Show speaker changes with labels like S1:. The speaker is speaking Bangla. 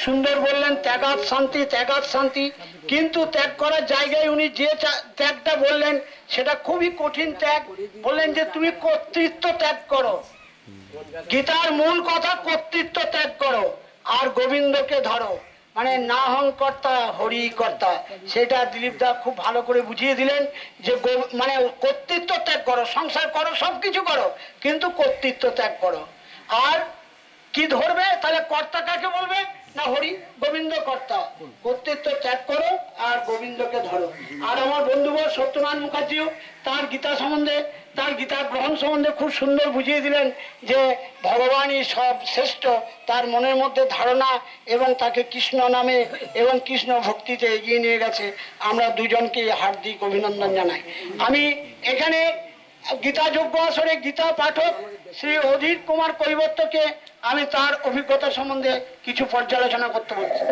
S1: সুন্দর বললেন ত্যাগাৎ শান্তি, ত্যাগাৎ শান্তি, কিন্তু ত্যাগ করার জায়গায় উনি যে ত্যাগটা বললেন সেটা খুবই কঠিন ত্যাগ। বললেন যে তুমি কর্তৃত্ব ত্যাগ করো, গীতার মূল কথা কর্তৃত্ব ত্যাগ করো আর গোবিন্দকে ধরো, মানে না হং কর্তা হরি কর্তা। সেটা দিলীপ দা খুব ভালো করে বুঝিয়ে দিলেন যে মানে কর্তৃত্ব ত্যাগ করো, সংসার করো, সবকিছু করো, কিন্তু কর্তৃত্ব ত্যাগ করো। আর কি ধরবে তাহলে? কর্তা কাকে বলবে না? হরি গোবিন্দ কর্তা। কর্তৃত্ব ত্যাগ করো আর গোবিন্দকে ধরো। আর আমার বন্ধুবর সত্যনারায়ণ মুখার্জিও তার গীতা সম্বন্ধে, তার গীতা গ্রহণ সম্বন্ধে খুব সুন্দর বুঝিয়ে দিলেন যে ভগবানই সব শ্রেষ্ঠ, তার মনের মধ্যে ধারণা এবং তাকে কৃষ্ণ নামে এবং কৃষ্ণ ভক্তিতে এগিয়ে নিয়ে গেছে। আমরা দুজনকে হার্দিক অভিনন্দন জানাই। আমি এখানে গীতা যজ্ঞ আসরে গীতা পাঠক শ্রী অধীর কুমার কৈবর্তকে আমি তার অভিজ্ঞতা সম্বন্ধে কিছু পর্যালোচনা করতে বলছি।